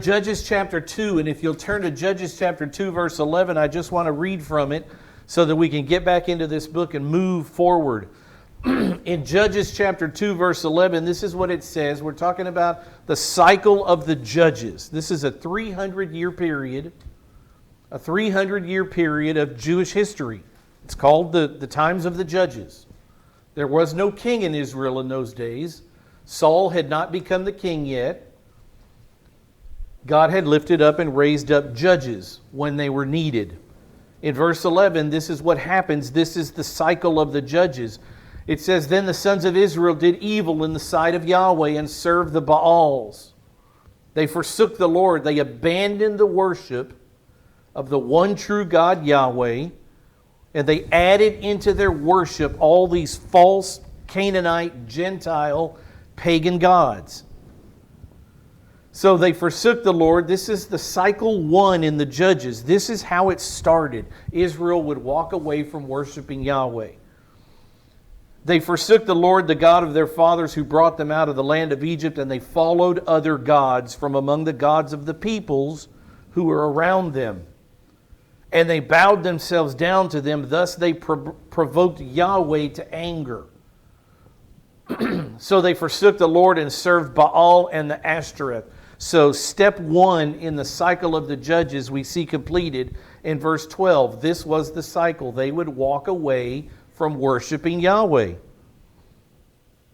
Judges chapter 2, and if you'll turn to Judges chapter 2, verse 11, I just want to read from it so that we can get back into this book and move forward. In Judges chapter 2, verse 11, this is what it says. We're talking about the cycle of the judges. This is a 300-year period, of Jewish history. It's called the times of the judges. There was no king in Israel in those days. Saul had not become the king yet. God had lifted up and raised up judges when they were needed. In verse 11, this is what happens. This is the cycle of the judges. It says, "Then the sons of Israel did evil in the sight of Yahweh and served the Baals. They forsook the Lord. They abandoned the worship of the one true God, Yahweh, and they added into their worship all these false Canaanite, Gentile, pagan gods." So they forsook the Lord. This is the cycle 1 in the Judges. This is how it started. Israel would walk away from worshiping Yahweh. They forsook the Lord, the God of their fathers, who brought them out of the land of Egypt, and they followed other gods from among the gods of the peoples who were around them. And they bowed themselves down to them. Thus they provoked Yahweh to anger. So they forsook the Lord and served Baal and the Ashtoreth. So step 1 in the cycle of the judges we see completed in verse 12. This was the cycle. They would walk away from worshiping Yahweh.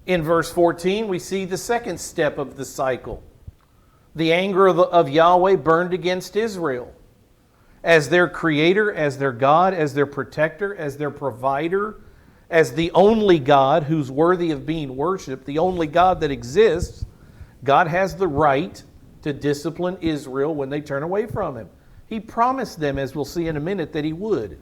In verse 14, we see the second step of the cycle. The anger of Yahweh burned against Israel. As their creator, as their God, as their protector, as their provider, as the only God who's worthy of being worshipped, the only God that exists, God has the right to discipline Israel when they turn away from Him. He promised them, as we'll see in a minute, that He would.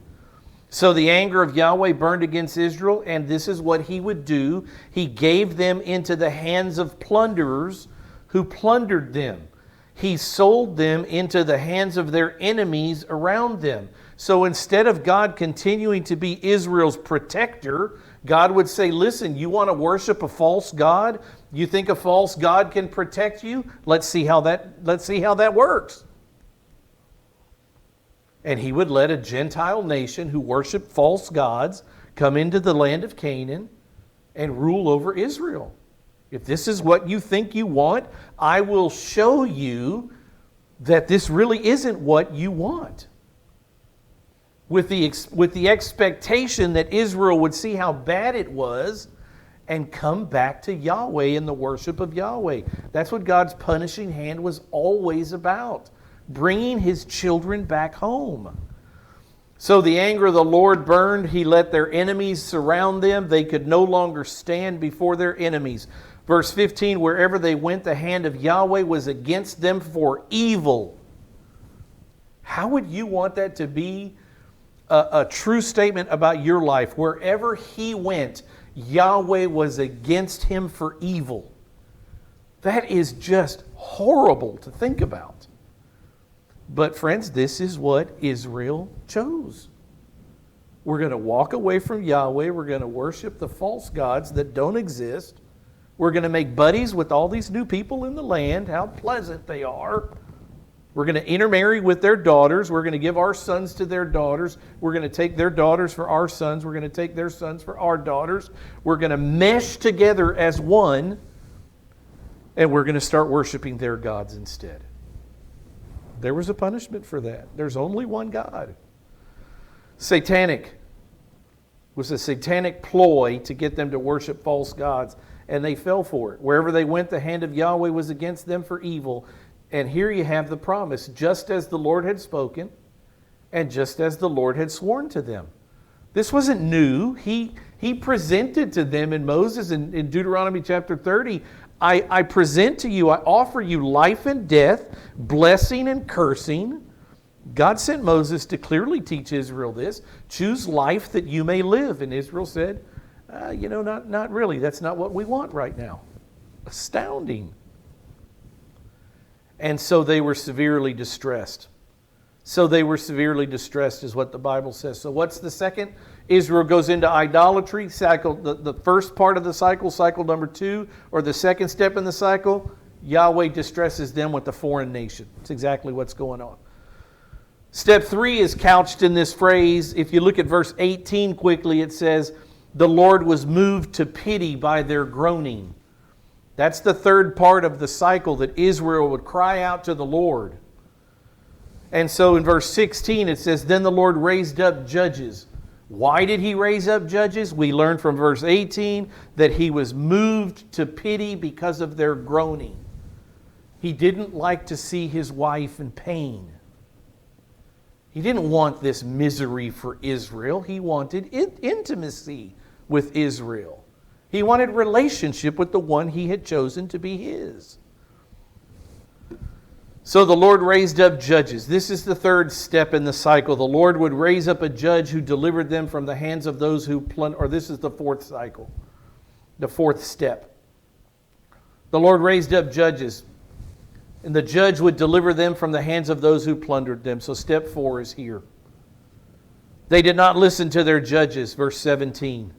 So the anger of Yahweh burned against Israel, and this is what He would do. He gave them into the hands of plunderers who plundered them. He sold them into the hands of their enemies around them. So instead of God continuing to be Israel's protector, God would say, listen, you want to worship a false god? You think a false god can protect you? Let's see how that works. And He would let a Gentile nation who worshiped false gods come into the land of Canaan and rule over Israel. If this is what you think you want, I will show you that this really isn't what you want. With the expectation that Israel would see how bad it was and come back to Yahweh in the worship of Yahweh. That's what God's punishing hand was always about, bringing His children back home. So the anger of the Lord burned. He let their enemies surround them. They could no longer stand before their enemies. Verse 15, wherever they went, the hand of Yahweh was against them for evil. How would you want that to be a true statement about your life? Wherever he went, Yahweh was against him for evil. That is just horrible to think about. But friends, this is what Israel chose. We're going to walk away from Yahweh. We're going to worship the false gods that don't exist. We're going to make buddies with all these new people in the land. How pleasant they are. We're going to intermarry with their daughters. We're going to give our sons to their daughters. We're going to take their daughters for our sons. We're going to take their sons for our daughters. We're going to mesh together as one, and we're going to start worshiping their gods instead. There was a punishment for that. There's only one God. Satanic was a satanic ploy to get them to worship false gods, and they fell for it. Wherever they went, the hand of Yahweh was against them for evil. And here you have the promise, just as the Lord had spoken, and just as the Lord had sworn to them. This wasn't new. He presented to them in Moses in Deuteronomy chapter 30, I present to you, I offer you life and death, blessing and cursing. God sent Moses to clearly teach Israel this. Choose life that you may live. And Israel said, not really. That's not what we want right now. Astounding. And so they were severely distressed. So they were severely distressed is what the Bible says. So what's the second? Israel goes into idolatry. Cycle, the first part of the cycle, cycle number 2, or the second step in the cycle, Yahweh distresses them with the foreign nation. That's exactly what's going on. Step 3 is couched in this phrase. If you look at verse 18 quickly, it says, the Lord was moved to pity by their groaning. That's the third part of the cycle, that Israel would cry out to the Lord. And so in verse 16 it says, then the Lord raised up judges. Why did He raise up judges? We learn from verse 18 that He was moved to pity because of their groaning. He didn't like to see His wife in pain. He didn't want this misery for Israel. He wanted intimacy with Israel. He wanted relationship with the one He had chosen to be His. So the Lord raised up judges. This is the third step in the cycle. The Lord would raise up a judge who delivered them from the hands of those who plundered. Or this is the fourth cycle, the fourth step. The Lord raised up judges, and the judge would deliver them from the hands of those who plundered them. So step 4 is here. They did not listen to their judges, verse 17.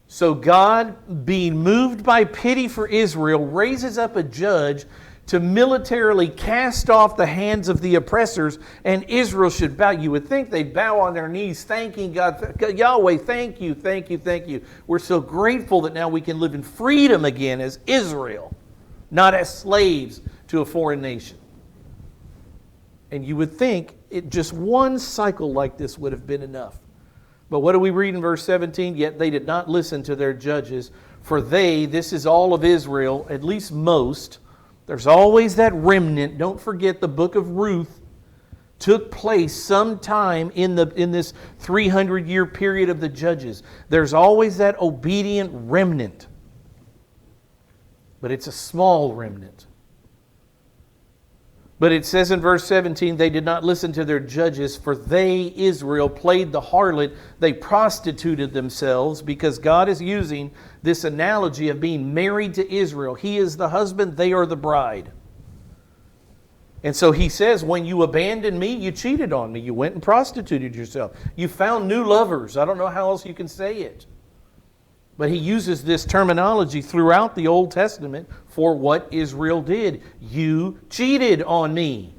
So God, being moved by pity for Israel, raises up a judge to militarily cast off the hands of the oppressors, and Israel should bow. You would think they'd bow on their knees, thanking God. Yahweh, thank you, thank you, thank you. We're so grateful that now we can live in freedom again as Israel, not as slaves to a foreign nation. And you would think just one cycle like this would have been enough. But what do we read in verse 17? Yet they did not listen to their judges, for they, this is all of Israel, at least most. There's always that remnant. Don't forget the book of Ruth took place sometime in this 300-year period of the judges. There's always that obedient remnant. But it's a small remnant. But it says in verse 17, they did not listen to their judges, for they, Israel, played the harlot. They prostituted themselves, because God is using this analogy of being married to Israel. He is the husband, they are the bride. And so He says, when you abandoned me, you cheated on me. You went and prostituted yourself. You found new lovers. I don't know how else you can say it. But He uses this terminology throughout the Old Testament for what Israel did. You cheated on me.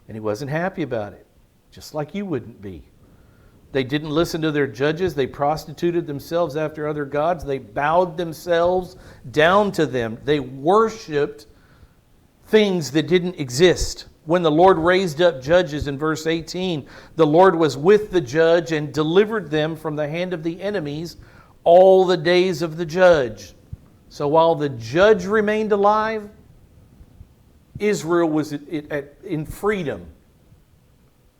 And He wasn't happy about it, just like you wouldn't be. They didn't listen to their judges. They prostituted themselves after other gods. They bowed themselves down to them. They worshiped things that didn't exist. When the Lord raised up judges in verse 18, the Lord was with the judge and delivered them from the hand of the enemies all the days of the judge. So while the judge remained alive, Israel was in freedom.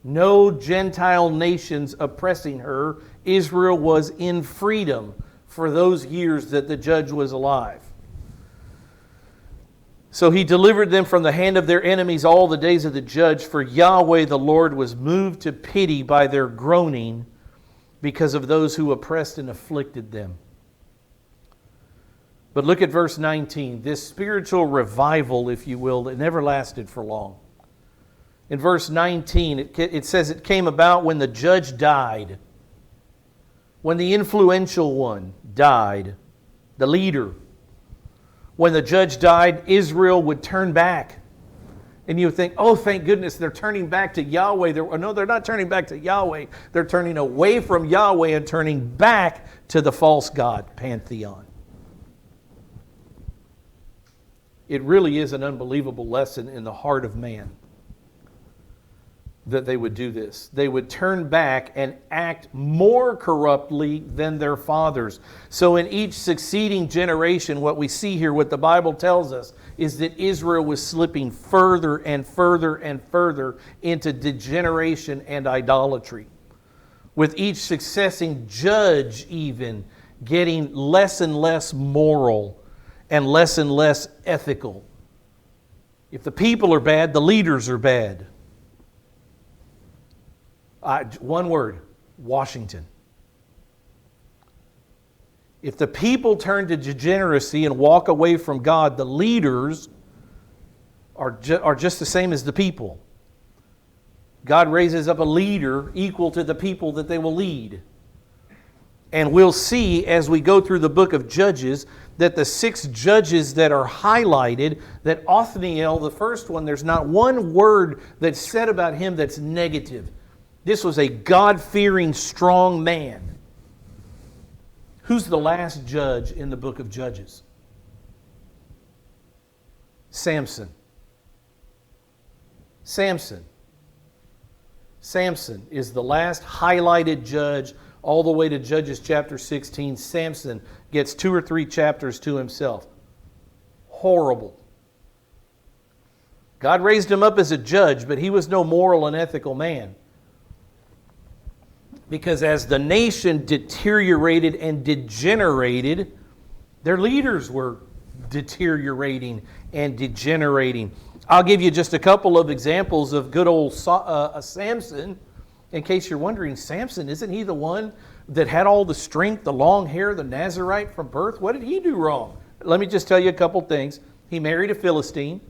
No Gentile nations oppressing her. Israel was in freedom for those years that the judge was alive. So He delivered them from the hand of their enemies all the days of the judge, for Yahweh the Lord was moved to pity by their groaning because of those who oppressed and afflicted them. But look at verse 19. This spiritual revival, if you will, that never lasted for long. In verse 19, it says it came about when the judge died, when the influential one died, the leader. When the judge died, Israel would turn back. And you would think, oh, thank goodness, they're turning back to Yahweh. No, they're not turning back to Yahweh. They're turning away from Yahweh and turning back to the false god, pantheon. It really is an unbelievable lesson in the heart of man that they would do this. They would turn back and act more corruptly than their fathers. So in each succeeding generation, what we see here, what the Bible tells us, is that Israel was slipping further and further and further into degeneration and idolatry. With each succeeding judge even getting less and less moral and less ethical. If the people are bad, the leaders are bad. One word, Washington. If the people turn to degeneracy and walk away from God, the leaders are just the same as the people. God raises up a leader equal to the people that they will lead. And we'll see as we go through the book of Judges that the 6 judges that are highlighted, that Othniel, the first one, there's not one word that's said about him that's negative. This was a God-fearing, strong man. Who's the last judge in the book of Judges? Samson. Samson. Samson is the last highlighted judge all the way to Judges chapter 16. Samson gets 2 or 3 chapters to himself. Horrible. God raised him up as a judge, but he was no moral and ethical man. Because as the nation deteriorated and degenerated, their leaders were deteriorating and degenerating. I'll give you just a couple of examples of good old Samson. In case you're wondering, Samson, isn't he the one that had all the strength, the long hair, the Nazarite from birth? What did he do wrong? Let me just tell you a couple things. He married a Philistine.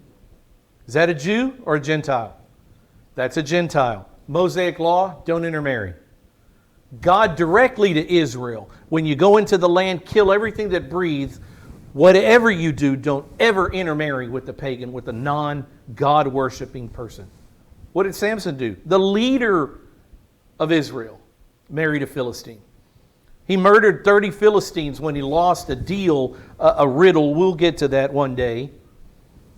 Is that a Jew or a Gentile? That's a Gentile. Mosaic law, don't intermarry. God directly to Israel, when you go into the land, kill everything that breathes. Whatever you do, don't ever intermarry with the pagan, with the non-God worshiping person. What did Samson do? The leader of Israel married a Philistine. He murdered 30 Philistines when he lost a deal, a riddle. We'll get to that one day.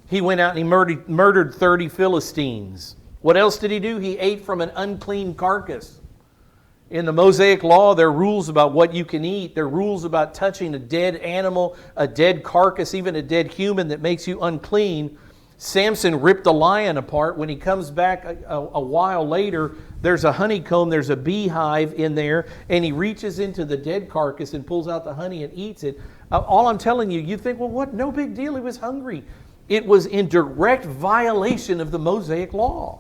He went out and he murdered 30 Philistines. What else did he do? He ate from an unclean carcass. In the Mosaic law, there are rules about what you can eat. There are rules about touching a dead animal, a dead carcass, even a dead human that makes you unclean. Samson ripped a lion apart. When he comes back a while later, there's a honeycomb, there's a beehive in there, and he reaches into the dead carcass and pulls out the honey and eats it. All I'm telling you, you think, well, what? No big deal. He was hungry. It was in direct violation of the Mosaic law.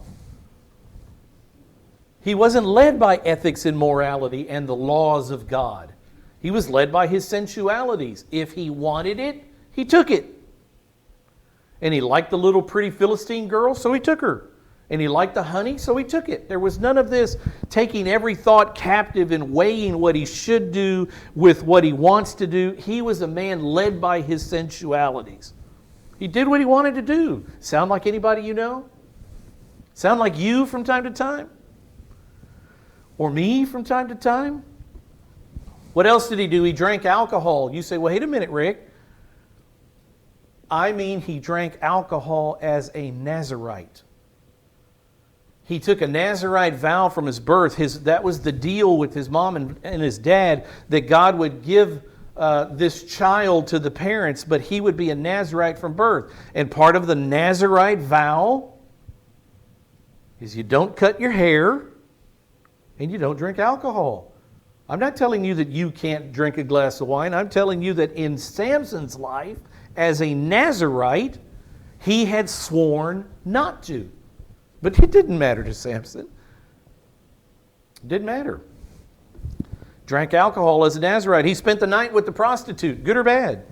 He wasn't led by ethics and morality and the laws of God. He was led by his sensualities. If he wanted it, he took it. And he liked the little pretty Philistine girl, so he took her. And he liked the honey, so he took it. There was none of this taking every thought captive and weighing what he should do with what he wants to do. He was a man led by his sensualities. He did what he wanted to do. Sound like anybody you know? Sound like you from time to time? Or me from time to time? What else did he do? He drank alcohol. You say, well, wait a minute, Rick. I mean, he drank alcohol as a Nazarite. He took a Nazarite vow from his birth. That was the deal with his mom and his dad, that God would give this child to the parents, but he would be a Nazarite from birth. And part of the Nazarite vow is you don't cut your hair and you don't drink alcohol. I'm not telling you that you can't drink a glass of wine. I'm telling you that in Samson's life, as a Nazarite, he had sworn not to. But it didn't matter to Samson. It didn't matter. Drank alcohol as a Nazarite. He spent the night with the prostitute, good or bad.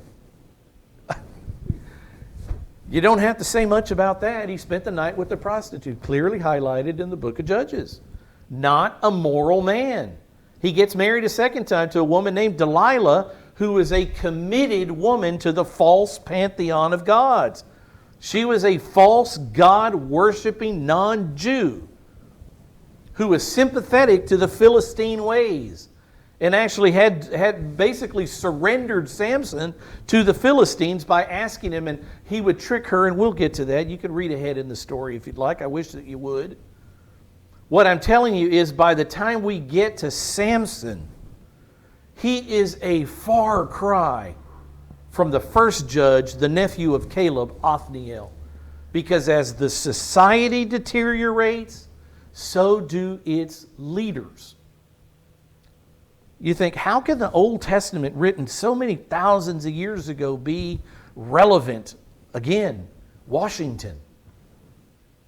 You don't have to say much about that. He spent the night with the prostitute, clearly highlighted in the book of Judges. Not a moral man. He gets married a second time to a woman named Delilah, who is a committed woman to the false pantheon of gods. She was a false God-worshiping non-Jew who was sympathetic to the Philistine ways and actually had basically surrendered Samson to the Philistines by asking him, and he would trick her, and we'll get to that. You can read ahead in the story if you'd like. I wish that you would. What I'm telling you is by the time we get to Samson, he is a far cry from the first judge, the nephew of Caleb, Othniel. Because as the society deteriorates, so do its leaders. You think, how can the Old Testament, written so many thousands of years ago, be relevant? Again, Washington.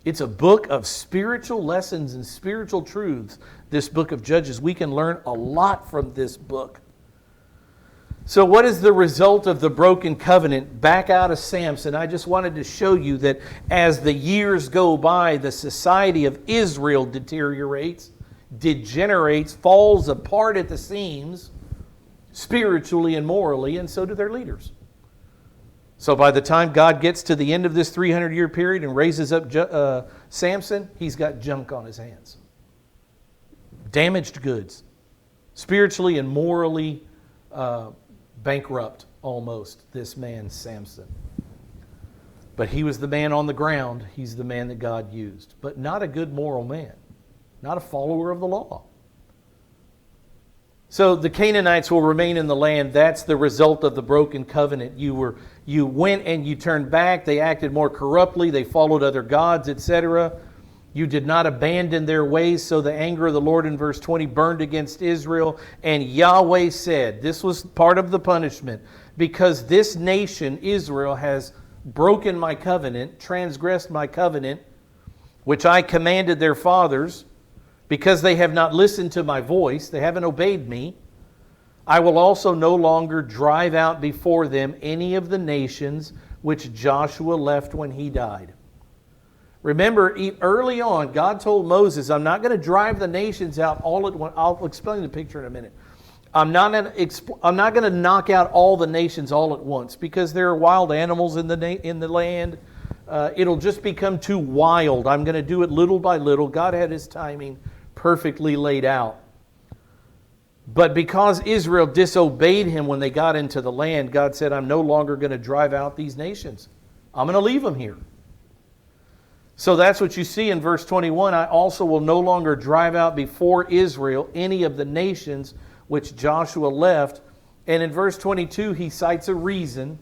It's a book of spiritual lessons and spiritual truths, this book of Judges. We can learn a lot from this book. So what is the result of the broken covenant? Back out of Samson, I just wanted to show you that as the years go by, the society of Israel deteriorates, degenerates, falls apart at the seams. spiritually and morally, and so do their leaders. So by the time God gets to the end of this 300-year period and raises up Samson, he's got junk on his hands. Damaged goods. Spiritually and morally bankrupt, almost, this man Samson. But he was the man on the ground. He's the man that God used. But not a good moral man. Not a follower of the law. So the Canaanites will remain in the land. That's the result of the broken covenant. You went and you turned back. They acted more corruptly. They followed other gods, etc. You did not abandon their ways. So the anger of the Lord in verse 20 burned against Israel. And Yahweh said, this was part of the punishment, because this nation, Israel, has broken my covenant, transgressed my covenant, which I commanded their fathers, because they have not listened to my voice, they haven't obeyed me, I will also no longer drive out before them any of the nations which Joshua left when he died. Remember, early on, God told Moses, I'm not going to drive the nations out all at once. I'll explain the picture in a minute. I'm not going to knock out all the nations all at once, because there are wild animals in the land. It'll just become too wild. I'm going to do it little by little. God had His timing perfectly laid out. But because Israel disobeyed Him when they got into the land, God said, I'm no longer going to drive out these nations. I'm going to leave them here. So that's what you see in verse 21. I also will no longer drive out before Israel any of the nations which Joshua left. And in verse 22, he cites a reason.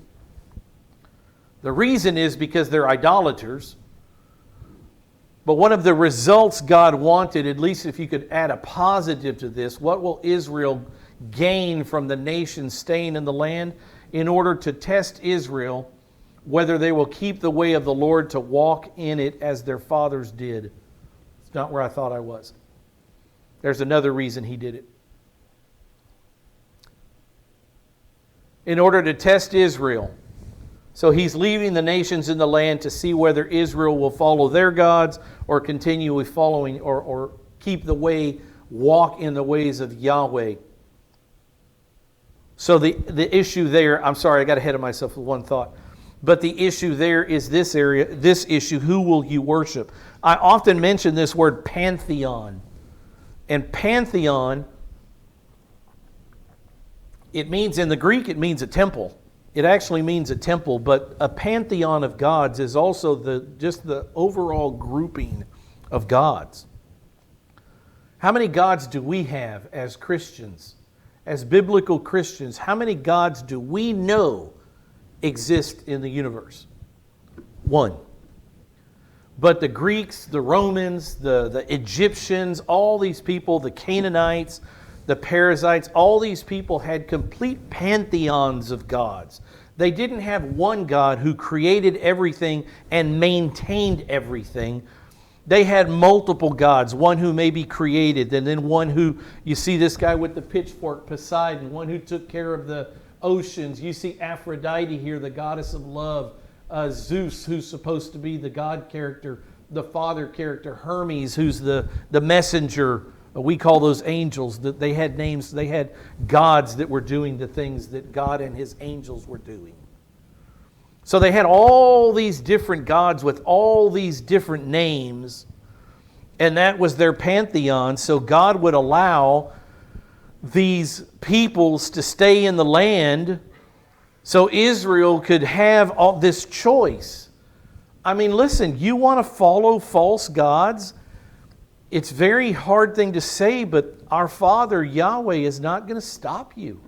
The reason is because they're idolaters. But one of the results God wanted, at least if you could add a positive to this, what will Israel gain from the nations staying in the land? In order to test Israel, whether they will keep the way of the Lord to walk in it as their fathers did. It's not where I thought I was. There's another reason He did it. In order to test Israel. So He's leaving the nations in the land to see whether Israel will follow their gods or continue with following or keep the way, walk in the ways of Yahweh. So the issue there, I'm sorry, I got ahead of myself with one thought. But the issue there is this issue, who will you worship? I often mention this word pantheon. And pantheon, it means, in the Greek, it means a temple. It actually means a temple, but a pantheon of gods is also just the overall grouping of gods. How many gods do we have as Christians, as biblical Christians? How many gods do we know exist in the universe? One. But the Greeks, the Romans, the Egyptians, all these people, the Canaanites, the Perizzites, all these people had complete pantheons of gods. They didn't have one God who created everything and maintained everything. They had multiple gods, one who may be created, and then one who, you see this guy with the pitchfork, Poseidon, one who took care of the oceans. You see Aphrodite here, the goddess of love. Zeus, who's supposed to be the God character, the Father character. Hermes, who's the messenger. We call those angels. That they had names. They had gods that were doing the things that God and His angels were doing. So they had all these different gods with all these different names, and that was their pantheon. So God would allow these peoples to stay in the land so Israel could have all this choice. I mean, listen, you want to follow false gods? It's a very hard thing to say, but our Father, Yahweh, is not going to stop you.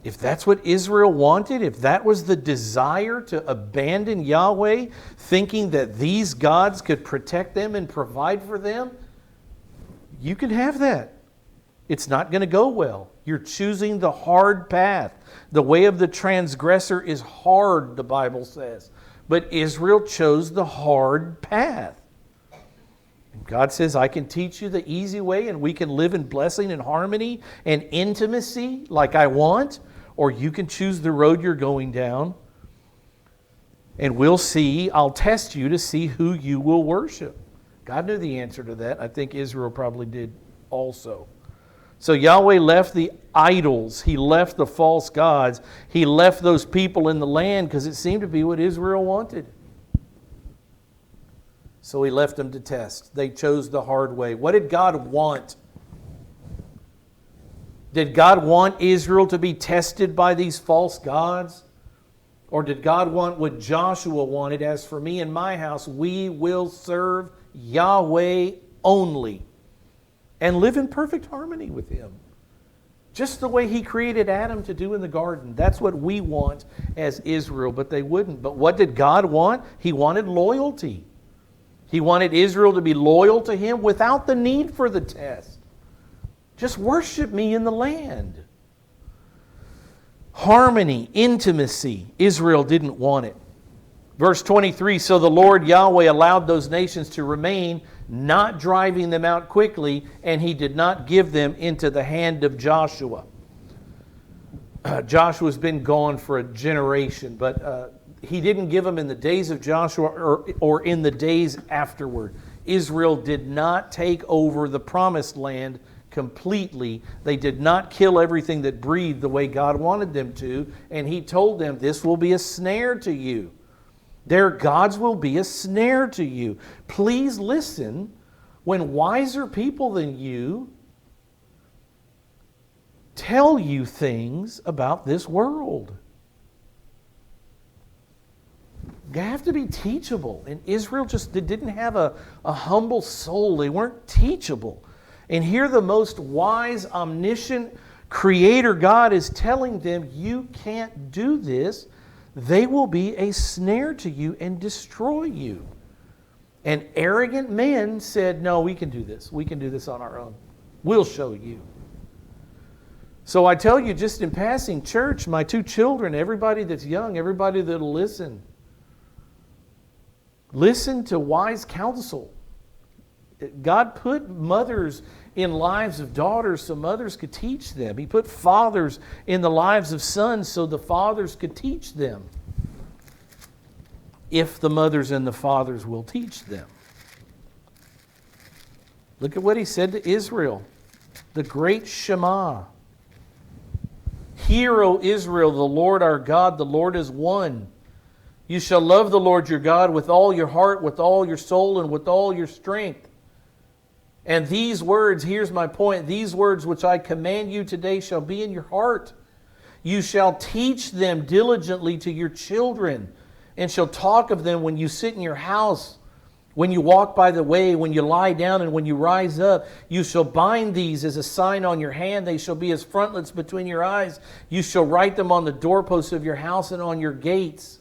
If that's what Israel wanted, if that was the desire to abandon Yahweh, thinking that these gods could protect them and provide for them, you can have that. It's not going to go well. You're choosing the hard path. The way of the transgressor is hard, the Bible says. But Israel chose the hard path. And God says, I can teach you the easy way, and we can live in blessing and harmony and intimacy like I want, or you can choose the road you're going down. And we'll see, I'll test you to see who you will worship. God knew the answer to that. I think Israel probably did also. So Yahweh left the idols. He left the false gods. He left those people in the land because it seemed to be what Israel wanted. So he left them to test. They chose the hard way. What did God want? Did God want Israel to be tested by these false gods? Or did God want what Joshua wanted? As for me and my house, we will serve Yahweh only and live in perfect harmony with Him. Just the way He created Adam to do in the garden. That's what we want as Israel, but they wouldn't. But what did God want? He wanted loyalty. He wanted Israel to be loyal to Him without the need for the test. Just worship me in the land. Harmony, intimacy. Israel didn't want it. Verse 23, so the Lord Yahweh allowed those nations to remain, not driving them out quickly, and He did not give them into the hand of Joshua. Joshua's been gone for a generation, but He didn't give them in the days of Joshua or in the days afterward. Israel did not take over the promised land completely. They did not kill everything that breathed the way God wanted them to, and He told them, this will be a snare to you. Their gods will be a snare to you. Please listen when wiser people than you tell you things about this world. You have to be teachable. And Israel just didn't have a humble soul. They weren't teachable. And here the most wise, omniscient Creator God is telling them, you can't do this. They will be a snare to you and destroy you. And arrogant men said, no, we can do this. We can do this on our own. We'll show you. So I tell you just in passing, church, my two children, everybody that's young, everybody that'll listen to wise counsel. God put mothers in lives of daughters so mothers could teach them. He put fathers in the lives of sons so the fathers could teach them. If the mothers and the fathers will teach them. Look at what He said to Israel. The great Shema. Hear, O Israel, the Lord our God, the Lord is one. You shall love the Lord your God with all your heart, with all your soul, and with all your strength. And these words, here's my point, these words which I command you today shall be in your heart. You shall teach them diligently to your children, and shall talk of them when you sit in your house, when you walk by the way, when you lie down, and when you rise up. You shall bind these as a sign on your hand. They shall be as frontlets between your eyes. You shall write them on the doorposts of your house and on your gates.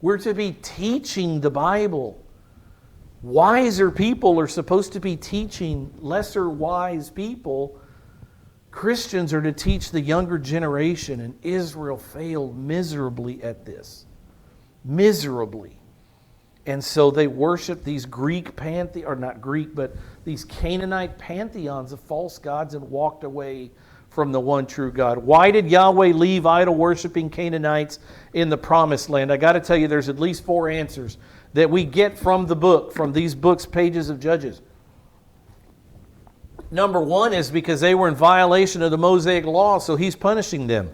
We're to be teaching the Bible. Wiser people are supposed to be teaching lesser wise people. Christians are to teach the younger generation, and Israel failed miserably at this. Miserably. And so they worshiped these Greek pantheons, or not Greek, but these Canaanite pantheons of false gods and walked away from the one true God. Why did Yahweh leave idol-worshiping Canaanites in the promised land? I got to tell you, there's at least 4 answers that we get from the book, from these books, pages of Judges. Number 1 is because they were in violation of the Mosaic law, so He's punishing them.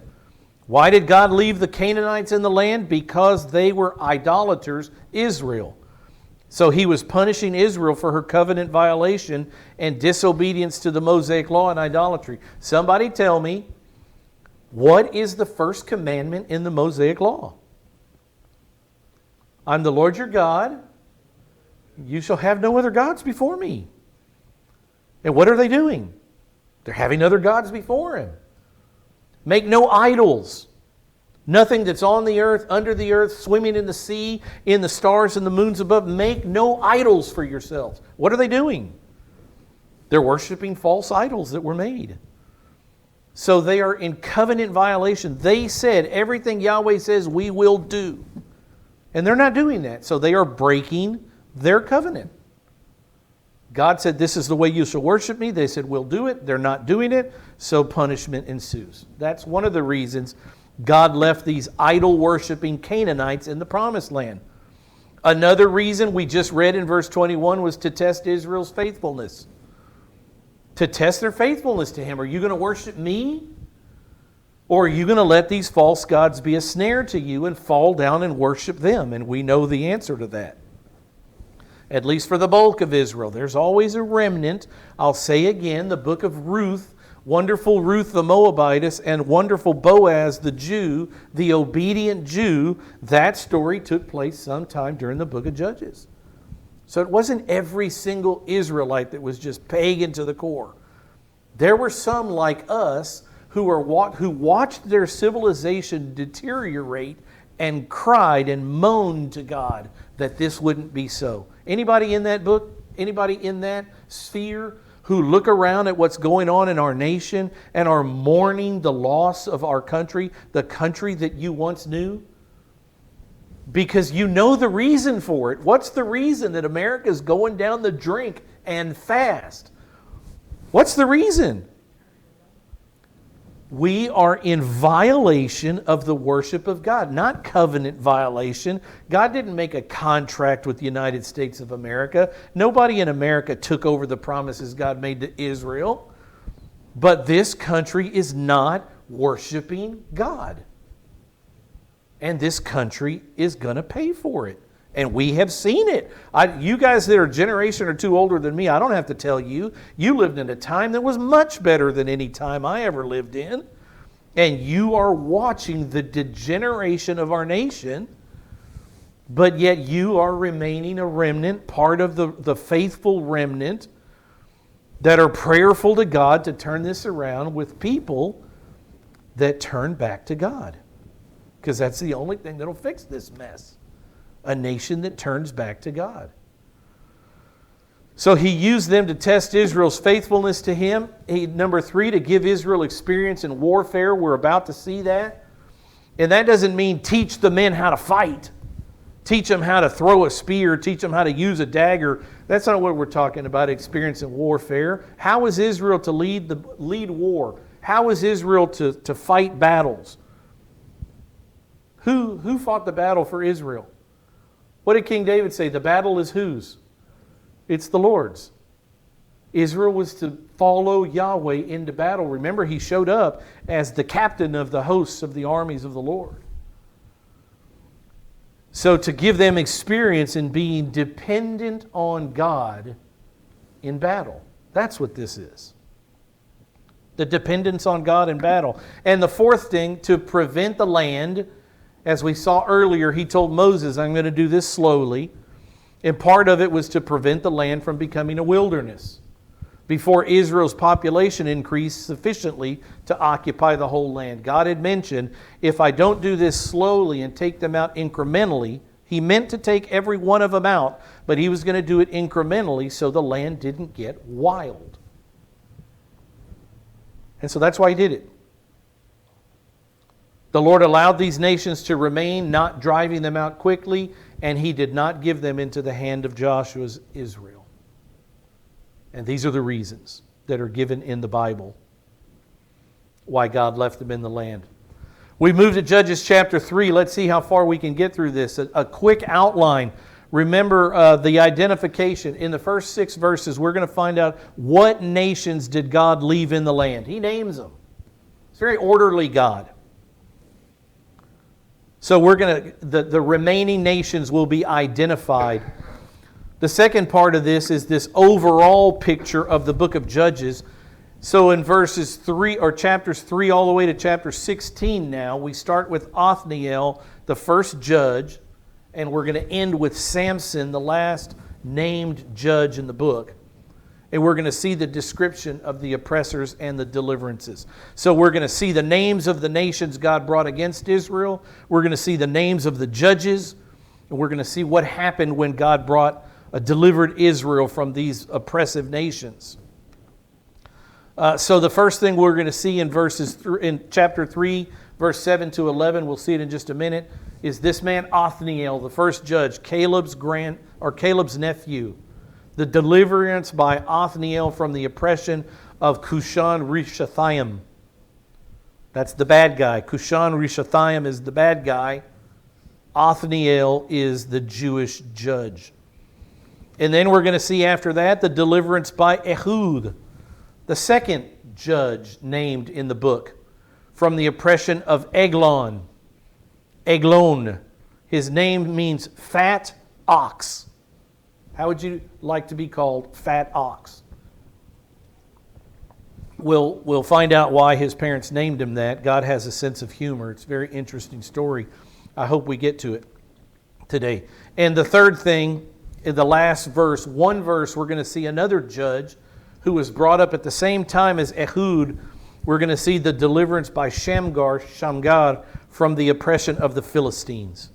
Why did God leave the Canaanites in the land? Because they were idolaters, Israel. So He was punishing Israel for her covenant violation and disobedience to the Mosaic law and idolatry. Somebody tell me, what is the first commandment in the Mosaic law? I'm the Lord your God. You shall have no other gods before me. And what are they doing? They're having other gods before Him. Make no idols. Nothing that's on the earth, under the earth, swimming in the sea, in the stars and the moons above. Make no idols for yourselves. What are they doing? They're worshiping false idols that were made. So they are in covenant violation. They said everything Yahweh says we will do. And they're not doing that. So they are breaking their covenant. God said, this is the way you shall worship me. They said, we'll do it. They're not doing it. So punishment ensues. That's one of the reasons God left these idol-worshiping Canaanites in the promised land. Another reason we just read in verse 21 was to test Israel's faithfulness. to test their faithfulness to Him. Are you going to worship me? Or are you going to let these false gods be a snare to you and fall down and worship them? And we know the answer to that. At least for the bulk of Israel. There's always a remnant. I'll say again, the book of Ruth, wonderful Ruth the Moabitess and wonderful Boaz the Jew, the obedient Jew, that story took place sometime during the book of Judges. So it wasn't every single Israelite that was just pagan to the core. There were some like us who watched their civilization deteriorate and cried and moaned to God that this wouldn't be so. Anybody in that book, anybody in that sphere who look around at what's going on in our nation and are mourning the loss of our country, the country that you once knew? Because you know the reason for it. What's the reason that America's going down the drink and fast? What's the reason? We are in violation of the worship of God, not covenant violation. God didn't make a contract with the United States of America. Nobody in America took over the promises God made to Israel. But this country is not worshiping God. And this country is going to pay for it. And we have seen it. You guys that are a generation or two older than me, I don't have to tell you. You lived in a time that was much better than any time I ever lived in. And you are watching the degeneration of our nation. But yet you are remaining a remnant, part of the faithful remnant that are prayerful to God to turn this around with people that turn back to God. Because that's the only thing that'll fix this mess. A nation that turns back to God. So He used them to test Israel's faithfulness to Him. Number 3, to give Israel experience in warfare. We're about to see that. And that doesn't mean teach the men how to fight. Teach them how to throw a spear. Teach them how to use a dagger. That's not what we're talking about, experience in warfare. How is Israel to lead war? How is Israel to fight battles? Who fought the battle for Israel? What did King David say? The battle is whose? It's the Lord's. Israel was to follow Yahweh into battle. Remember, He showed up as the captain of the hosts of the armies of the Lord. So to give them experience in being dependent on God in battle. That's what this is. The dependence on God in battle. And the fourth thing, to prevent the land. As we saw earlier, He told Moses, I'm going to do this slowly. And part of it was to prevent the land from becoming a wilderness before Israel's population increased sufficiently to occupy the whole land. God had mentioned, if I don't do this slowly and take them out incrementally, He meant to take every one of them out, but He was going to do it incrementally so the land didn't get wild. And so that's why He did it. The Lord allowed these nations to remain, not driving them out quickly, and He did not give them into the hand of Joshua's Israel. And these are the reasons that are given in the Bible why God left them in the land. We move to Judges chapter 3. Let's see how far we can get through this. A quick outline. Remember the identification. In the first 6 verses, we're going to find out what nations did God leave in the land. He names them. It's a very orderly God. So the remaining nations will be identified. The second part of this is this overall picture of the book of Judges. So in verses 3 or chapters 3 all the way to chapter 16 now, we start with Othniel, the first judge, and we're going to end with Samson, the last named judge in the book. And we're going to see the description of the oppressors and the deliverances. So we're going to see the names of the nations God brought against Israel. We're going to see the names of the judges. And we're going to see what happened when God delivered Israel from these oppressive nations. So the first thing we're going to see in chapter 3, verse 7 to 11, we'll see it in just a minute, is this man Othniel, the first judge, Caleb's nephew. The deliverance by Othniel from the oppression of Cushan-Rishathaim. That's the bad guy. Cushan-Rishathaim is the bad guy. Othniel is the Jewish judge. And then we're going to see after that the deliverance by Ehud. The second judge named in the book from the oppression of Eglon. Eglon. His name means fat ox. How would you like to be called? Fat ox. We'll find out why his parents named him that. God has a sense of humor. It's a very interesting story. I hope we get to it today. And the third thing, in the last verse, one verse, we're going to see another judge who was brought up at the same time as Ehud. We're going to see the deliverance by Shamgar, from the oppression of the Philistines.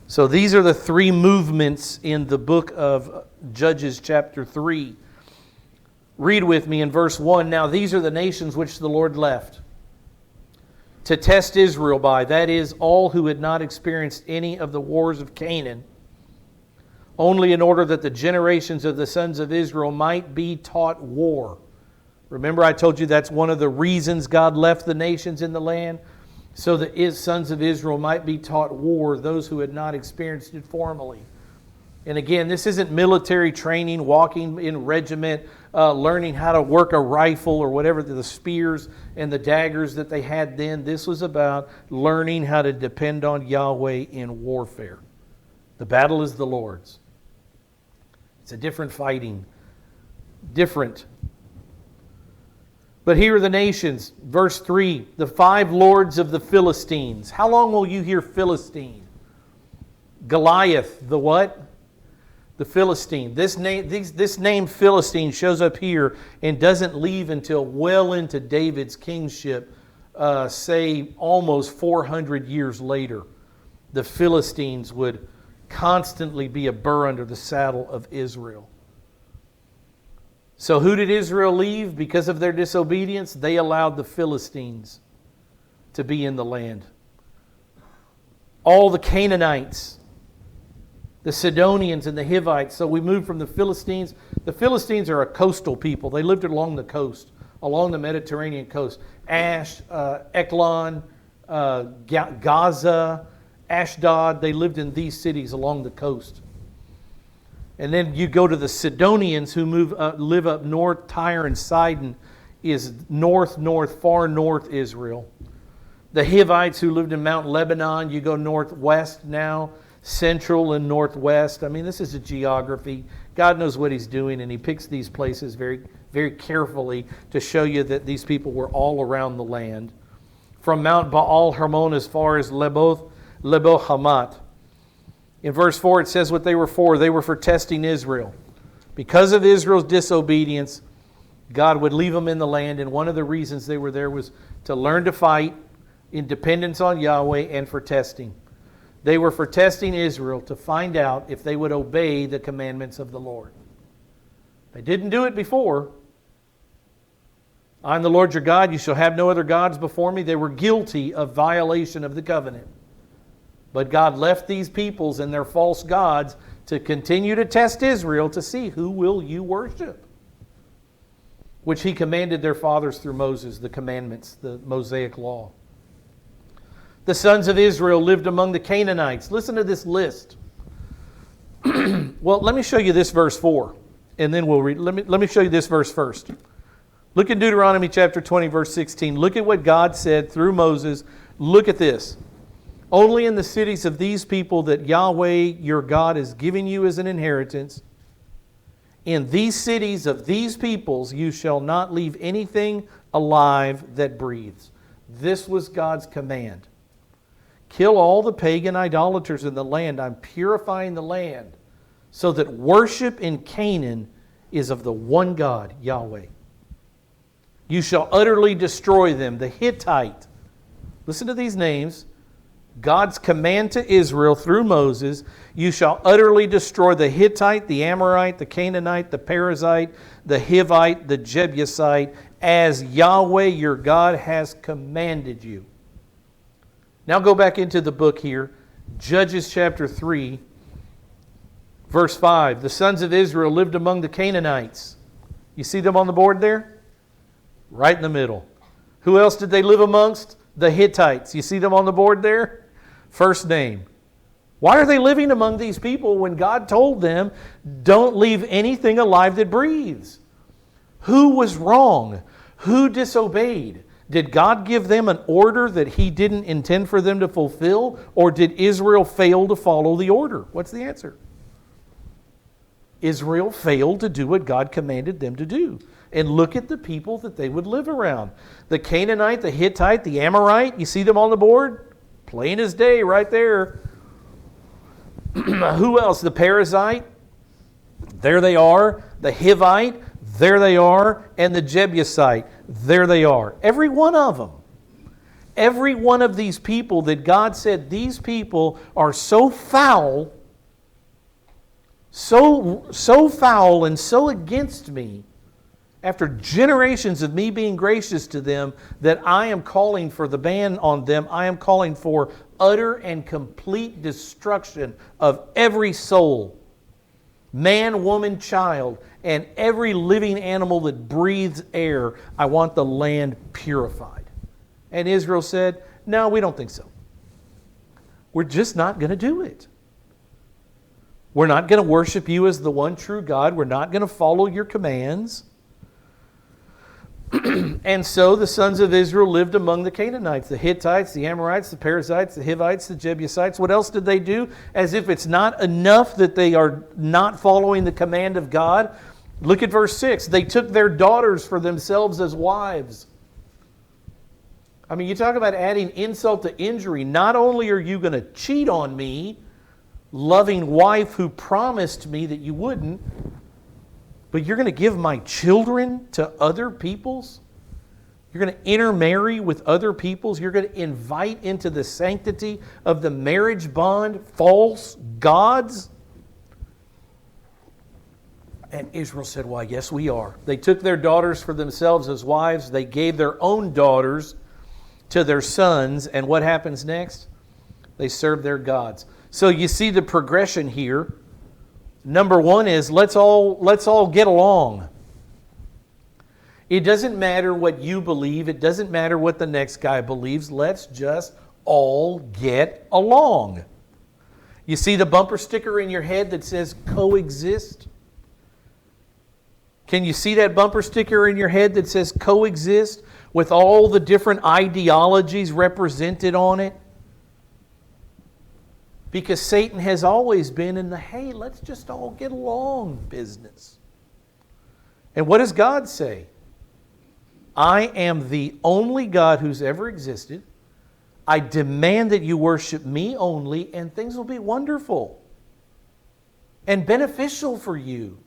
So these are the three movements in the book of Judges chapter 3. Read with me in verse 1. Now these are the nations which the Lord left to test Israel by, that is, all who had not experienced any of the wars of Canaan, only in order that the generations of the sons of Israel might be taught war. Remember, I told you that's one of the reasons God left the nations in the land, so that his sons of Israel might be taught war, those who had not experienced it formerly. And again, this isn't military training, walking in regiment, learning how to work a rifle or whatever, the spears and the daggers that they had then. This was about learning how to depend on Yahweh in warfare. The battle is the Lord's. It's a different fighting. Different. But here are the nations. Verse 3, the 5 lords of the Philistines. How long will you hear Philistine? Goliath, the what? The Philistine. This name Philistine shows up here and doesn't leave until well into David's kingship, say almost 400 years later. The Philistines would constantly be a burr under the saddle of Israel. So who did Israel leave because of their disobedience? They allowed the Philistines to be in the land. All the Canaanites, the Sidonians and the Hivites. So we moved from the Philistines. The Philistines are a coastal people. They lived along the coast, along the Mediterranean coast. Ekron, Gaza, Ashdod. They lived in these cities along the coast. And then you go to the Sidonians who live up north. Tyre and Sidon is far north Israel. The Hivites who lived in Mount Lebanon, you go northwest now, central and northwest. I mean, this is a geography. God knows what He's doing, and He picks these places very, very carefully to show you that these people were all around the land. From Mount Baal Hermon as far as Lebo Hamat. In verse 4 it says what they were for. They were for testing Israel. Because of Israel's disobedience, God would leave them in the land, and one of the reasons they were there was to learn to fight in dependence on Yahweh and for testing. They were for testing Israel to find out if they would obey the commandments of the Lord. They didn't do it before. I am the Lord your God, you shall have no other gods before me. They were guilty of violation of the covenant. But God left these peoples and their false gods to continue to test Israel to see who will you worship, which He commanded their fathers through Moses, the commandments, the Mosaic law. The sons of Israel lived among the Canaanites. Listen to this list. Well, let me show you this verse 4, and then we'll read. Let me show you this verse first. Look in Deuteronomy chapter 20, verse 16. Look at what God said through Moses. Look at this. Only in the cities of these people that Yahweh your God is giving you as an inheritance, in these cities of these peoples you shall not leave anything alive that breathes. This was God's command. Kill all the pagan idolaters in the land. I'm purifying the land so that worship in Canaan is of the one God, Yahweh. You shall utterly destroy them. The Hittite. Listen to these names. God's command to Israel through Moses, you shall utterly destroy the Hittite, the Amorite, the Canaanite, the Perizzite, the Hivite, the Jebusite, as Yahweh your God has commanded you. Now go back into the book here, Judges chapter 3, verse 5. The sons of Israel lived among the Canaanites. You see them on the board there? Right in the middle. Who else did they live amongst? The Hittites. You see them on the board there? First name. Why are they living among these people when God told them, don't leave anything alive that breathes? Who was wrong? Who disobeyed? Did God give them an order that He didn't intend for them to fulfill? Or did Israel fail to follow the order? What's the answer? Israel failed to do what God commanded them to do. And look at the people that they would live around. The Canaanite, the Hittite, the Amorite, you see them on the board? Plain as day right there. Who else? The Perizzite, there they are. The Hivite, there they are. And the Jebusite, there they are. Every one of them. Every one of these people that God said, these people are so foul, so foul and so against me, after generations of me being gracious to them, that I am calling for the ban on them. I am calling for utter and complete destruction of every soul, man, woman, child, and every living animal that breathes air. I want the land purified. And Israel said, no, we don't think so. We're just not going to do it. We're not going to worship you as the one true God. We're not going to follow your commands. And so the sons of Israel lived among the Canaanites, the Hittites, the Amorites, the Perizzites, the Hivites, the Jebusites. What else did they do? As if it's not enough that they are not following the command of God. Look at verse 6. They took their daughters for themselves as wives. I mean, you talk about adding insult to injury. Not only are you going to cheat on me, loving wife who promised me that you wouldn't, but you're going to give my children to other peoples? You're going to intermarry with other peoples? You're going to invite into the sanctity of the marriage bond false gods? And Israel said, why, yes, we are. They took their daughters for themselves as wives. They gave their own daughters to their sons. And what happens next? They serve their gods. So you see the progression here. Number one is let's all get along. It doesn't matter what you believe. It doesn't matter what the next guy believes. Let's just all get along. You see the bumper sticker in your head that says coexist? Can you see that bumper sticker in your head that says coexist with all the different ideologies represented on it? Because Satan has always been in the, hey, let's just all get along business. And what does God say? I am the only God who's ever existed. I demand that you worship me only, and things will be wonderful and beneficial for you.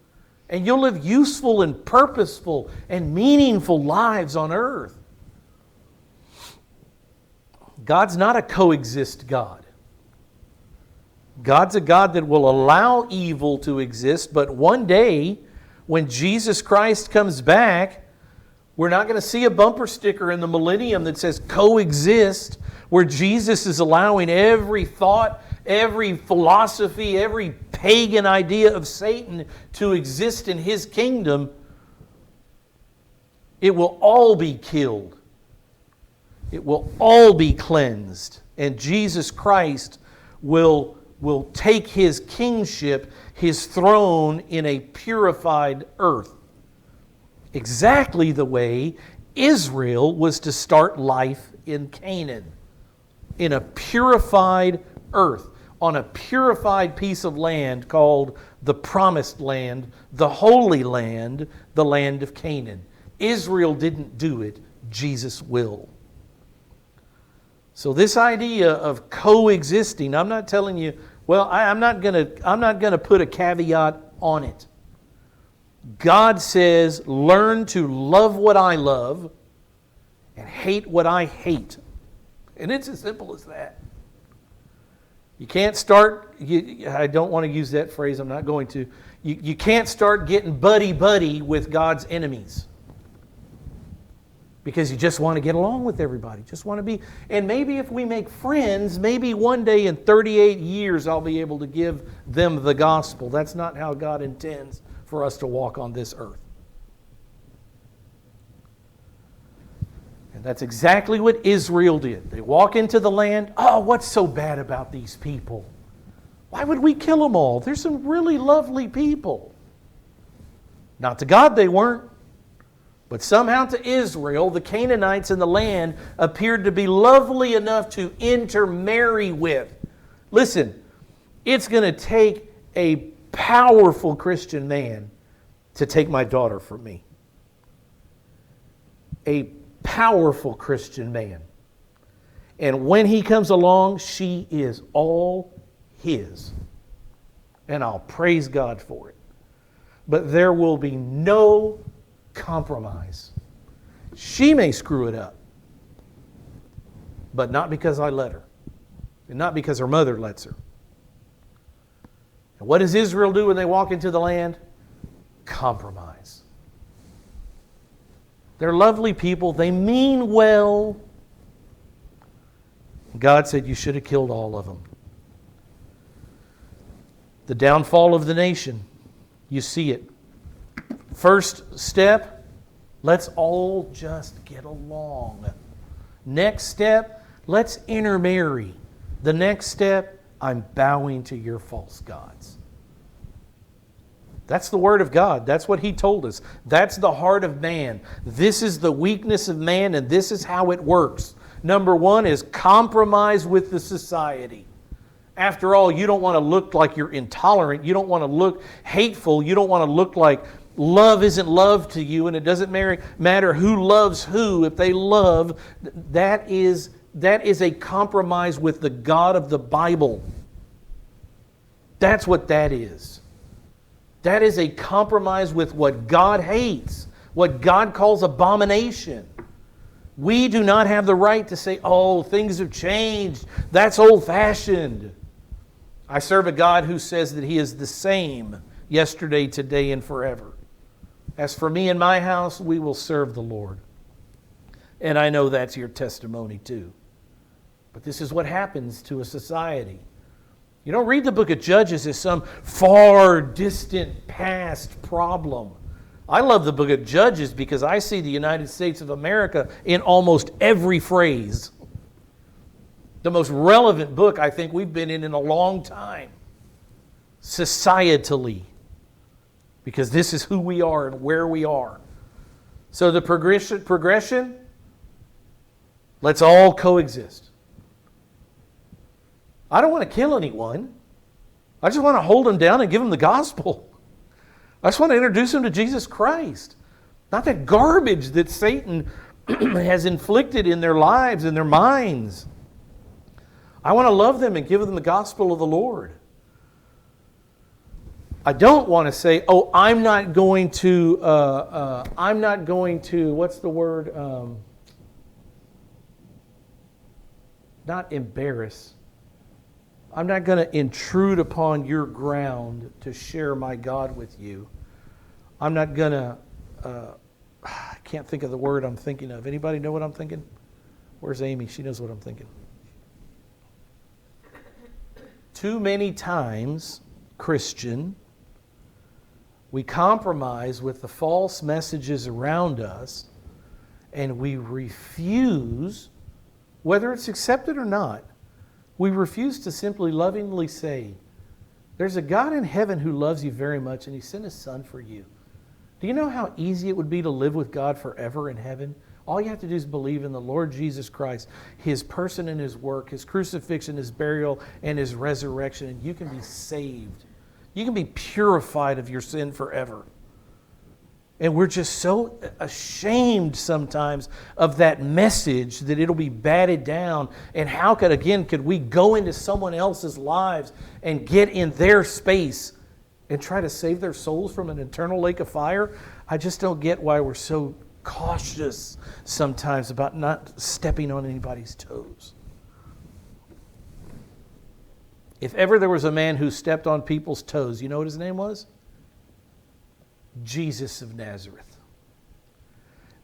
And you'll live useful and purposeful and meaningful lives on earth. God's not a coexist God. God's a God that will allow evil to exist, but one day, when Jesus Christ comes back, we're not going to see a bumper sticker in the millennium that says coexist, where Jesus is allowing every thought, every philosophy, every pagan idea of Satan to exist in His kingdom. It will all be killed. It will all be cleansed. And Jesus Christ will take His kingship, His throne in a purified earth. Exactly the way Israel was to start life in Canaan. In a purified earth, on a purified piece of land called the Promised Land, the Holy Land, the land of Canaan. Israel didn't do it, Jesus will. So this idea of coexisting, I'm not telling you, well, I'm not going to put a caveat on it. God says, learn to love what I love and hate what I hate. And it's as simple as that. You can't start, I don't want to use that phrase, I'm not going to. You can't start getting buddy-buddy with God's enemies. Because you just want to get along with everybody. Just want to be. And maybe if we make friends, maybe one day in 38 years I'll be able to give them the gospel. That's not how God intends for us to walk on this earth. And that's exactly what Israel did. They walk into the land. Oh, what's so bad about these people? Why would we kill them all? They're some really lovely people. Not to God they weren't. But somehow to Israel, the Canaanites in the land appeared to be lovely enough to intermarry with. Listen, it's going to take a powerful Christian man to take my daughter from me. A powerful Christian man. And when he comes along, she is all his. And I'll praise God for it. But there will be no compromise. She may screw it up, but not because I let her, and not because her mother lets her. And what does Israel do when they walk into the land? Compromise. They're lovely people. They mean well. God said you should have killed all of them. The downfall of the nation. You see it. First step, let's all just get along. Next step, let's intermarry. The next step, I'm bowing to your false gods. That's the Word of God. That's what He told us. That's the heart of man. This is the weakness of man, and this is how it works. Number one is compromise with the society. After all, you don't want to look like you're intolerant. You don't want to look hateful. You don't want to look like love isn't love to you, and it doesn't matter who loves who. If they love, that is a compromise with the God of the Bible. That's what that is. That is a compromise with what God hates, what God calls abomination. We do not have the right to say, oh, things have changed. That's old-fashioned. I serve a God who says that He is the same yesterday, today, and forever. As for me and my house, we will serve the Lord. And I know that's your testimony too. But this is what happens to a society. You don't read the book of Judges as some far distant past problem. I love the book of Judges because I see the United States of America in almost every phrase. The most relevant book I think we've been in a long time. Societally. Because this is who we are and where we are. So the progression, let's all coexist. I don't want to kill anyone. I just want to hold them down and give them the gospel. I just want to introduce them to Jesus Christ. Not that garbage that Satan has inflicted in their lives and their minds. I want to love them and give them the gospel of the Lord. I don't want to say, oh, I'm not going to, what's the word? Not embarrass. I'm not going to intrude upon your ground to share my God with you. I'm not going to, I can't think of the word I'm thinking of. Anybody know what I'm thinking? Where's Amy? She knows what I'm thinking. Too many times, Christian, we compromise with the false messages around us and we refuse, whether it's accepted or not, we refuse to simply lovingly say, there's a God in heaven who loves you very much and He sent His Son for you. Do you know how easy it would be to live with God forever in heaven? All you have to do is believe in the Lord Jesus Christ, His person and His work, His crucifixion, His burial, and His resurrection, and you can be saved. You can be purified of your sin forever. And we're just so ashamed sometimes of that message that it'll be batted down. And how could we go into someone else's lives and get in their space and try to save their souls from an eternal lake of fire? I just don't get why we're so cautious sometimes about not stepping on anybody's toes. If ever there was a man who stepped on people's toes, you know what his name was? Jesus of Nazareth.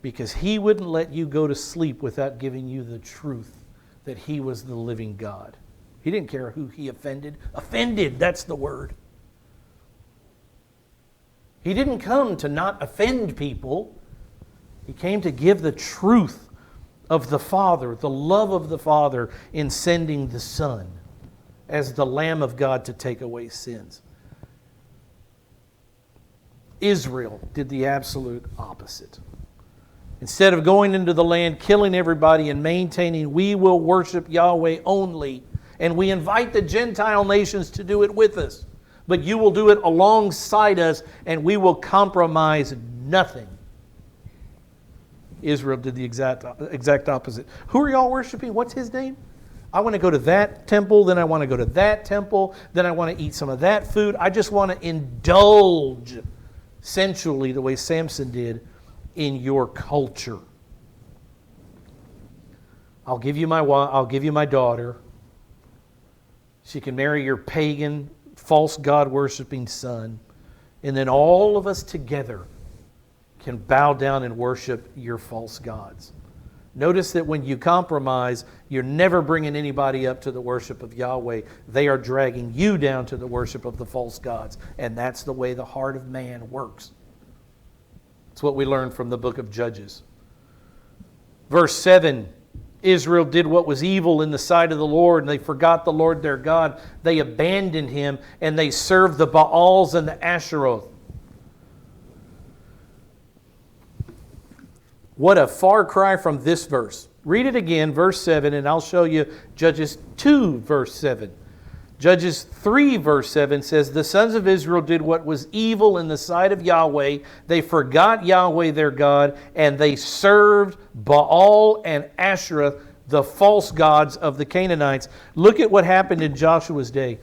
Because He wouldn't let you go to sleep without giving you the truth that He was the living God. He didn't care who He offended. Offended, that's the word. He didn't come to not offend people. He came to give the truth of the Father, the love of the Father in sending the Son as the Lamb of God to take away sins. Israel did the absolute opposite. Instead of going into the land, killing everybody and maintaining, we will worship Yahweh only. And we invite the Gentile nations to do it with us. But you will do it alongside us, and we will compromise nothing. Israel did the exact opposite. Who are y'all worshiping? What's his name? I want to go to that temple, then I want to go to that temple, then I want to eat some of that food. I just want to indulge sensually the way Samson did in your culture. I'll give you my daughter. She can marry your pagan, false God worshiping son. And then all of us together can bow down and worship your false gods. Notice that when you compromise, you're never bringing anybody up to the worship of Yahweh. They are dragging you down to the worship of the false gods. And that's the way the heart of man works. It's what we learned from the book of Judges. Verse 7, Israel did what was evil in the sight of the Lord, and they forgot the Lord their God. They abandoned him, and they served the Baals and the Asheroth. What a far cry from this verse. Read it again, verse 7, and I'll show you Judges 2, verse 7. Judges 3, verse 7 says, the sons of Israel did what was evil in the sight of Yahweh. They forgot Yahweh their God, and they served Baal and Asherah, the false gods of the Canaanites. Look at what happened in Joshua's day.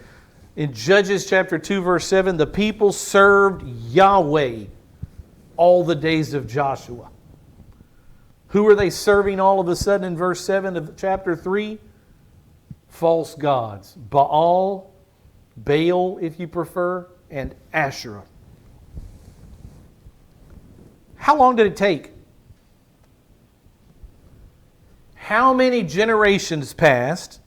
In Judges chapter 2, verse 7, the people served Yahweh all the days of Joshua. Who are they serving all of a sudden in verse 7 of chapter 3? False gods. Baal, if you prefer, and Asherah. How long did it take? How many generations passed?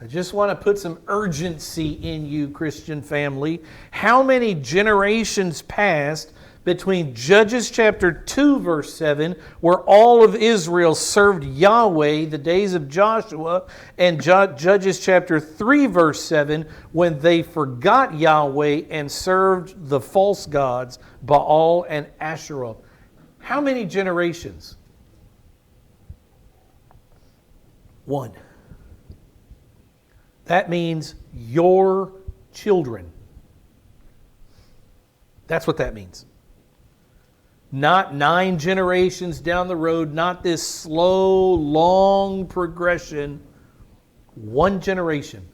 I just want to put some urgency in you, Christian family. How many generations passed between Judges chapter 2, verse 7, where all of Israel served Yahweh the days of Joshua, and Judges chapter 3, verse 7, when they forgot Yahweh and served the false gods, Baal and Asherah? How many generations? 1. That means your children. That's what that means. Not 9 generations down the road, not this slow, long progression. 1 generation.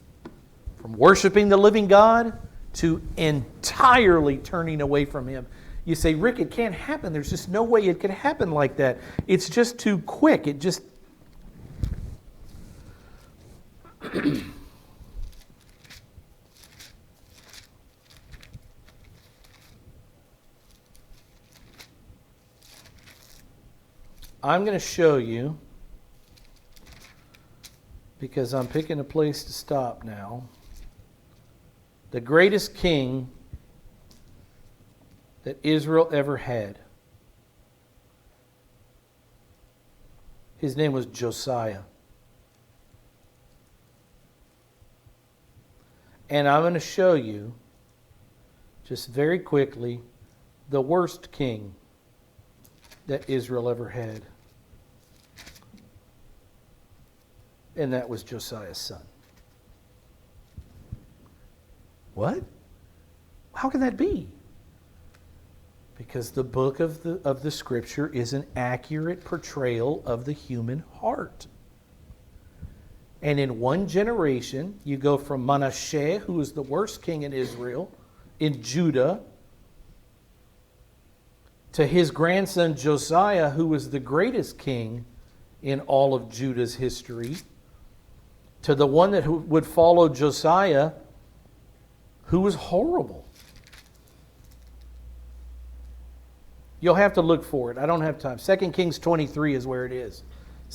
From worshiping the living God to entirely turning away from Him. You say, Rick, it can't happen. There's just no way it could happen like that. It's just too quick. It just... I'm going to show you, because I'm picking a place to stop now, the greatest king that Israel ever had. His name was Josiah. And I'm going to show you, just very quickly, the worst king that Israel ever had. And that was Josiah's son. What? How can that be? Because the book of the Scripture is an accurate portrayal of the human heart. And in 1 generation, you go from Manasseh, who was the worst king in Israel, in Judah, to his grandson Josiah, who was the greatest king in all of Judah's history, to the one that would follow Josiah, who was horrible. You'll have to look for it. I don't have time. 2 Kings 23 is where it is.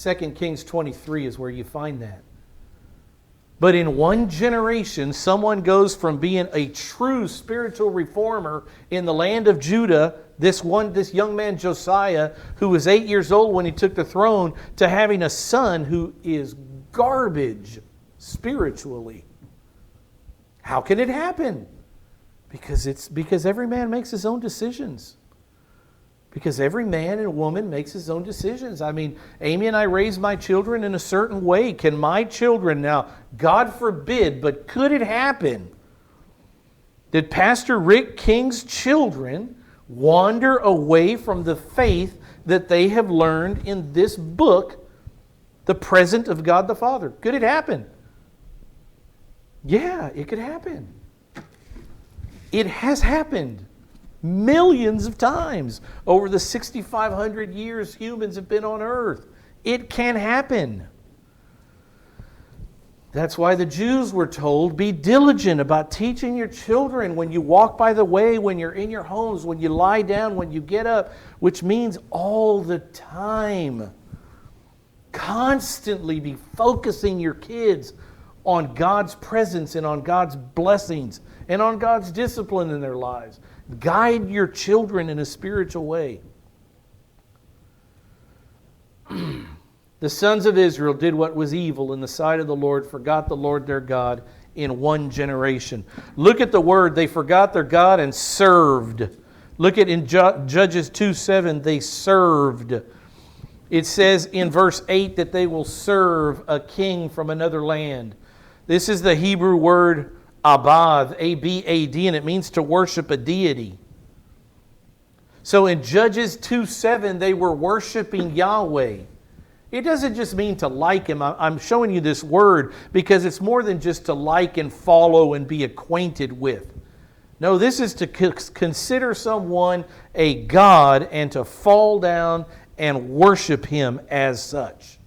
2 Kings 23 is where you find that. But in 1 generation, someone goes from being a true spiritual reformer in the land of Judah, this young man Josiah, who was 8 years old when he took the throne, to having a son who is garbage spiritually. How can it happen? Because every man makes his own decisions. Because every man and woman makes his own decisions. I mean, Amy and I raise my children in a certain way. Can my children now, God forbid, but could it happen that Pastor Rick King's children wander away from the faith that they have learned in this book, the present of God the Father? Could it happen? Yeah, it could happen. It has happened millions of times over the 6,500 years humans have been on earth. It can happen. That's why the Jews were told, be diligent about teaching your children when you walk by the way, when you're in your homes, when you lie down, when you get up, which means all the time. Constantly be focusing your kids on God's presence and on God's blessings and on God's discipline in their lives. Guide your children in a spiritual way. The sons of Israel did what was evil in the sight of the Lord, forgot the Lord their God in one generation. Look at the word, they forgot their God and served. Look at in Judges 2:7, they served. It says in verse 8 that they will serve a king from another land. This is the Hebrew word Abad, A-B-A-D, and it means to worship a deity. So in Judges 2:7, they were worshiping Yahweh. It doesn't just mean to like Him. I'm showing you this word because it's more than just to like and follow and be acquainted with. No, this is to consider someone a God and to fall down and worship Him as such.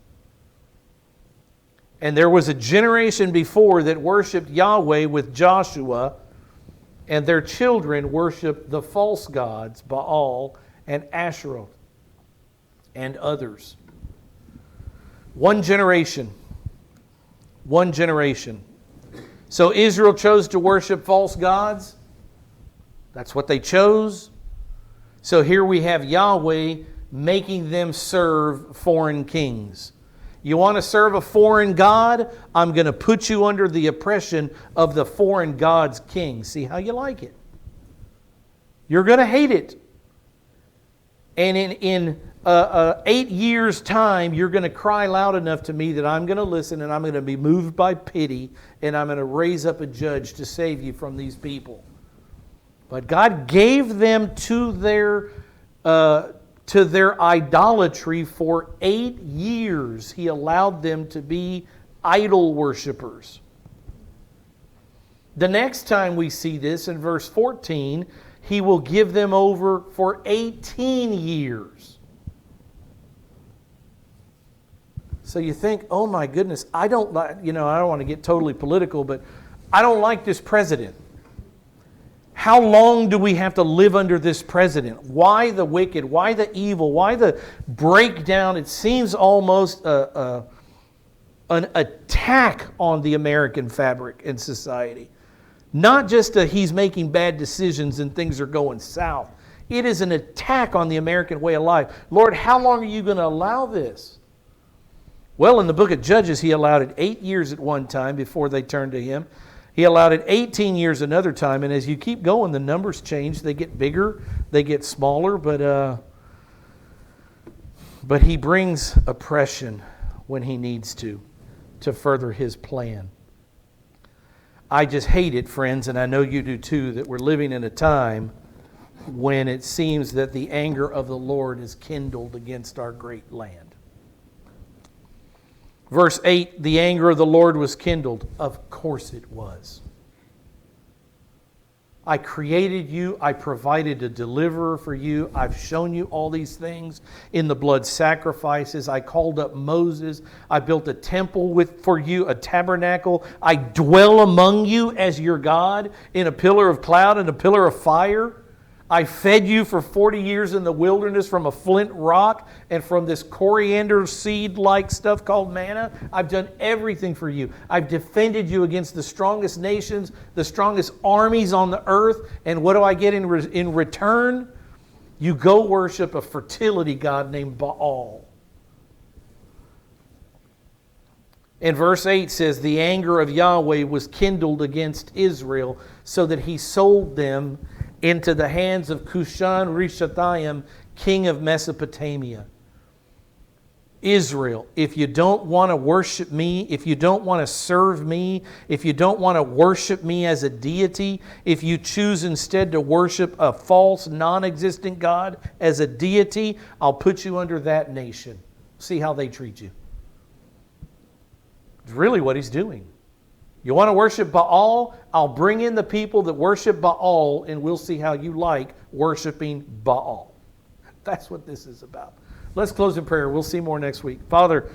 And there was a generation before that worshiped Yahweh with Joshua, and their children worshiped the false gods, Baal and Asherah and others. One generation. One generation. So Israel chose to worship false gods. That's what they chose. So here we have Yahweh making them serve foreign kings. You want to serve a foreign god? I'm going to put you under the oppression of the foreign god's king. See how you like it. You're going to hate it. And in 8 years' time, you're going to cry loud enough to me that I'm going to listen and I'm going to be moved by pity and I'm going to raise up a judge to save you from these people. But God gave them to their idolatry for 8 years. He allowed them to be idol worshipers. The next time we see this in verse 14, He will give them over for 18 years. So you think, oh my goodness, I don't want to get totally political, but I don't like this president. How long do we have to live under this president? Why the wicked? Why the evil? Why the breakdown? It seems almost an attack on the American fabric and society. Not just he's making bad decisions and things are going south. It is an attack on the American way of life. Lord, how long are you going to allow this? Well, in the book of Judges, He allowed it 8 years at one time before they turned to Him. He allowed it 18 years another time, and as you keep going, the numbers change. They get bigger, they get smaller, but He brings oppression when He needs to further His plan. I just hate it, friends, and I know you do too, that we're living in a time when it seems that the anger of the Lord is kindled against our great land. Verse 8, the anger of the Lord was kindled. Of course it was. I created you. I provided a deliverer for you. I've shown you all these things in the blood sacrifices. I called up Moses. I built a temple for you, a tabernacle. I dwell among you as your God in a pillar of cloud and a pillar of fire. I fed you for 40 years in the wilderness from a flint rock and from this coriander seed-like stuff called manna. I've done everything for you. I've defended you against the strongest nations, the strongest armies on the earth. And what do I get in return? You go worship a fertility god named Baal. And verse 8 says, the anger of Yahweh was kindled against Israel so that He sold them into the hands of Cushan-Rishathaim, king of Mesopotamia. Israel, if you don't want to worship me, if you don't want to serve me, if you don't want to worship me as a deity, if you choose instead to worship a false, non-existent God as a deity, I'll put you under that nation. See how they treat you. It's really what he's doing. You want to worship Baal? I'll bring in the people that worship Baal, and we'll see how you like worshiping Baal. That's what this is about. Let's close in prayer. We'll see more next week. Father,